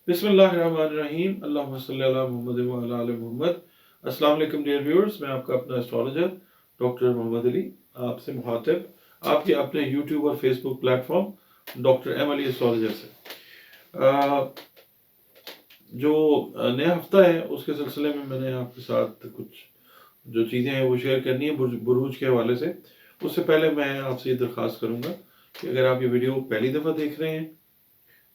बिस्मिल्लाहिर्रहमानिर्रहीम अल्लाहुम्मा सल्ली अला मुहम्मद व अला आलि मुहम्मद। अस्सलाम वालेकुम डियर व्यूअर्स, मैं आपका अपना एस्ट्रोलॉजर डॉक्टर मोहम्मद अली आपसे मुखातिब आपके अपने यूट्यूब और Facebook platform doctor M Ali astrologer से। जो नया हफ्ता है उसके सिलसिले में मैंने आपके साथ कुछ जो चीज़ें हैं वो शेयर करनी है बुरूज के हवाले से। उससे पहले मैं आपसे ये दरख्वास्त करूँगा कि अगर आप ये वीडियो पहली दफ़ा देख रहे हैं,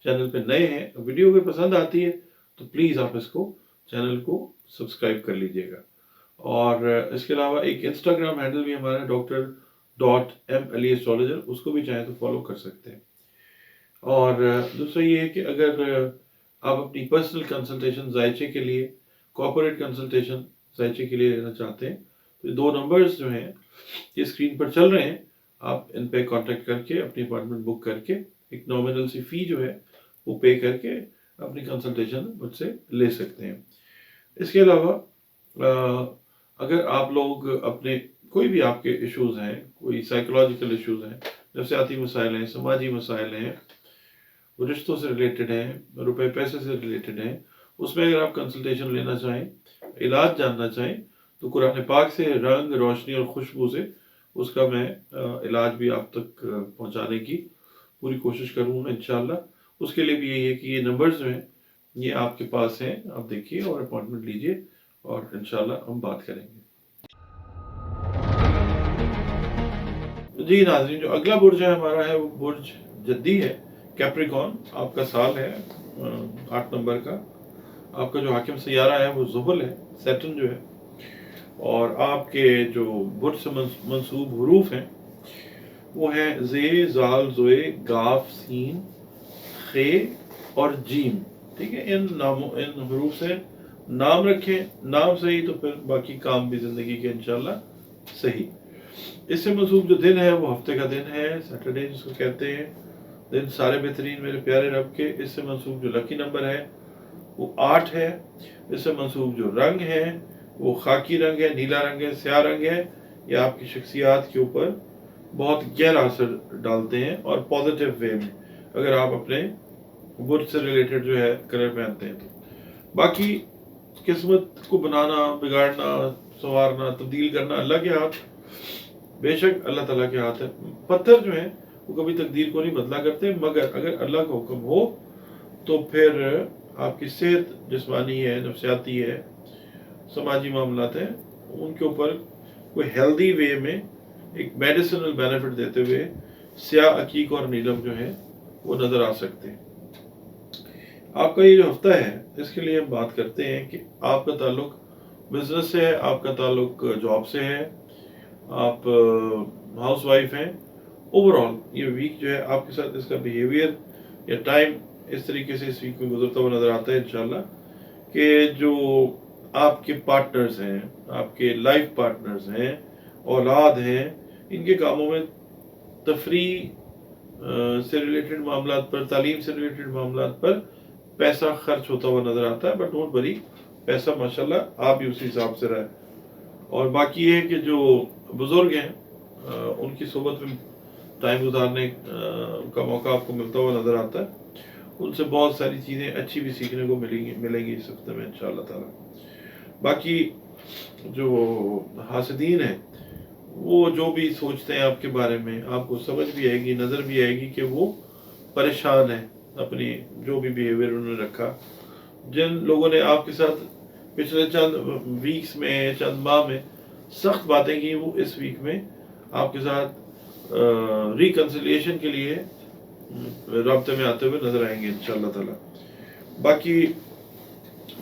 चैनल पे नए हैं, वीडियो अगर पसंद आती है तो प्लीज़ आप इसको चैनल को सब्सक्राइब कर लीजिएगा। और इसके अलावा एक इंस्टाग्राम हैंडल भी हमारा .m ali astrologer, उसको भी चाहें तो फॉलो कर सकते हैं। और दूसरा ये है कि अगर आप अपनी पर्सनल कंसल्टेशन जायचे के लिए, कॉर्पोरेट कंसल्टेशन जायचे के लिए लेना चाहते हैं तो ये 2 नंबर्स जो हैं ये स्क्रीन पर चल रहे हैं, आप इन पे कांटेक्ट करके अपनी अपॉइंटमेंट बुक करके एक नॉमिनल सी फ़ी जो है वो पे करके अपनी कंसल्टेशन मुझसे ले सकते हैं। इसके अलावा अगर आप लोग अपने कोई भी आपके इश्यूज़ हैं, कोई साइकोलॉजिकल इश्यूज़ हैं, नफसियाती मसाइल हैं, समाजी मसाइल हैं, रिश्तों से रिलेटेड हैं, रुपए पैसे से रिलेटेड हैं, उसमें अगर आप कंसल्टेशन लेना चाहें, इलाज जानना चाहें तो कुरान पाक से रंग, रोशनी और खुशबू से उसका मैं इलाज भी आप तक पहुंचाने की पूरी कोशिश करूँगा इंशाल्लाह। उसके लिए भी यही है कि ये नंबर्स जो हैं ये आपके पास हैं, आप देखिए और अपॉइंटमेंट लीजिए और इंशाल्लाह हम बात करेंगे। जी नाज़रीन, जो अगला बुर्ज है हमारा है वो बुर्ज जद्दी है, कैप्रिकॉर्न। आपका साल है 8 नंबर का। आपका जो हाकिम सैयारा है वो ज़ुहल है, सैटर्न जो है। और आपके जो बुर्ज से मंसूब हरूफ हैं वो है ज़े, ज़ाल, ज़ोए, गाफ, सीन, खे और जीम। ठीक है, इन हरूफ से नाम रखें, नाम सही तो फिर बाकी काम भी ज़िंदगी के इंशाल्लाह सही। इससे मंसूब जो दिन है वो हफ्ते का दिन है, सैटरडे जिसको कहते हैं। दिन सारे बेहतरीन मेरे प्यारे रब के। इससे मंसूब जो लकी नंबर है वो 8 है। इससे मंसूब जो रंग है वो खाकी रंग है, नीला रंग है, स्याह रंग है। ये आपकी शख्सियात के ऊपर बहुत गहरा असर डालते हैं और पॉजिटिव वे में, अगर आप अपने बुर्ज से रिलेटेड जो है कलर पहनते हैं तो। बाकी किस्मत को बनाना, बिगाड़ना, संवारना, तब्दील करना अल्लाह के हाथ, बेशक अल्लाह ताला के हाथ है। पत्थर जो है वो कभी तकदीर को नहीं बदला करते, मगर अगर अल्लाह का हुक्म हो तो फिर आपकी सेहत जिस्मानी है, नफसियाती है, समाजी मामलात हैं, उनके ऊपर कोई हेल्दी वे में एक मेडिसिनल बेनिफिट देते हुए स्याह, अकीक और नीलम जो है वो नज़र आ सकते हैं। आपका ये जो हफ्ता है इसके लिए हम बात करते हैं कि आपका ताल्लुक बिजनेस से है, आपका ताल्लुक जॉब से है, आप हाउस वाइफ हैं। ओवरऑल ये वीक जो है आपके साथ इसका बिहेवियर या टाइम इस तरीके से इस वीक में गुजरता हुआ नज़र आता है इंशाल्लाह कि जो आपके पार्टनर्स हैं, आपके लाइफ पार्टनर्स हैं, औलाद हैं, इनके कामों में तफरी से रिलेटेड मामलात पर, तालीम से रिलेटेड मामलात पर पैसा खर्च होता हुआ नज़र आता है। बट डोंट वरी, पैसा माशाल्लाह आप भी उसी हिसाब से रहे। और बाकी ये है कि जो बुज़ुर्ग हैं उनकी सोबत में टाइम गुजारने का मौका आपको मिलता हुआ नज़र आता है। उनसे बहुत सारी चीज़ें अच्छी भी सीखने को मिलेंगी इस हफ्ते में इंशाअल्लाह ताला। बाकी जो हासिदीन हैं वो जो भी सोचते हैं आपके बारे में, आपको समझ भी आएगी, नज़र भी आएगी कि वो परेशान है अपनी जो भी बिहेवियर उन्होंने रखा। जिन लोगों ने आपके साथ पिछले चंद वीक्स में, चंद माह में सख्त बातें की, वो इस वीक में आपके साथ रिकन्सिलिएशन के लिए राब्ते में आते हुए नजर आएंगे इंशाअल्लाह ताला। बाकी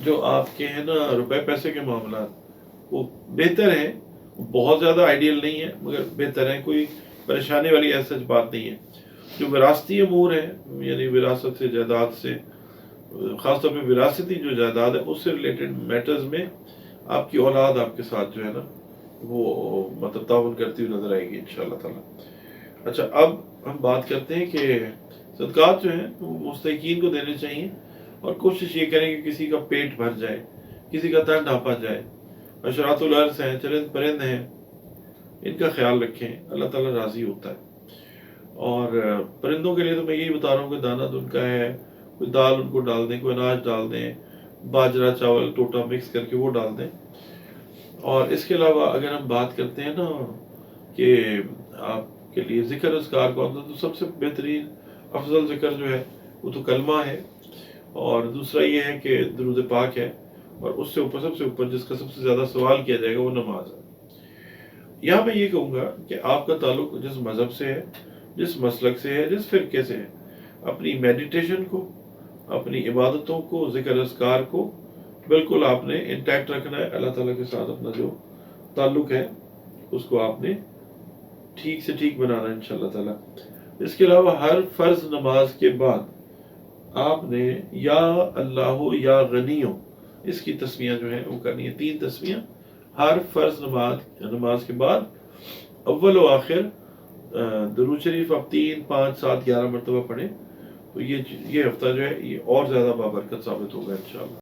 जो आपके हैं ना रुपए पैसे के मामला, वो बेहतर हैं, बहुत ज़्यादा आइडियल नहीं है मगर बेहतर है, कोई परेशानी वाली ऐसी बात नहीं है। जो विरासती अमूर है, यानी विरासत से, जायदाद से, ख़ासतौर पे विरासती जो जायदाद है उससे रिलेटेड मैटर्स में आपकी औलाद आपके साथ जो है ना वो मतलब ताउन करती हुई नजर आएगी इंशाअल्लाह ताला। अच्छा, अब हम बात करते हैं कि सदक़ात जो हैं वो मुस्तहीक़ीन को देने चाहिए और कोशिश ये करें कि किसी का पेट भर जाए, किसी का तन ढांपा जाए। अशरातुल अर्ज़ हैं, चरिंद परिंद हैं, इनका ख्याल रखें, अल्लाह ताला राज़ी होता है। और परिंदों के लिए तो मैं यही बता रहा हूँ कि दाना तो उनका है, کوئی دال ان کو ڈال دیں، کوئی اناج ڈال دیں، باجرہ چاول ٹوٹا مکس کر کے وہ ڈال دیں۔ اور اس کے علاوہ اگر ہم بات کرتے ہیں نا کہ آپ کے لیے ذکر اذکار کون سا، تو سب سے بہترین افضل ذکر جو ہے وہ تو کلمہ ہے، اور دوسرا یہ ہے کہ درود پاک ہے، اور اس سے اوپر سب سے اوپر جس کا سب سے زیادہ سوال کیا جائے گا وہ نماز ہے۔ یہاں میں یہ کہوں گا کہ آپ کا تعلق جس مذہب سے ہے، جس مسلک سے ہے، جس فرقے سے ہے، اپنی میڈیٹیشن کو، اپنی عبادتوں کو، ذکر اذکار کو بالکل آپ نے انٹیکٹ رکھنا ہے۔ اللہ تعالیٰ کے ساتھ اپنا جو تعلق ہے اس کو آپ نے ٹھیک سے ٹھیک بنانا ہے انشاءاللہ تعالیٰ۔ اس کے علاوہ ہر فرض نماز کے بعد آپ نے یا اللہ یا غنیو اس کی تسمیہ جو ہے وہ کرنی ہے، 3 تسمیہ ہر فرض نماز کے بعد، اول و آخر درود شریف آپ 3، 5، 7، 11 مرتبہ پڑھیں، تو یہ ہفتہ جو ہے یہ اور زیادہ بابرکت ثابت ہوگا انشاءاللہ۔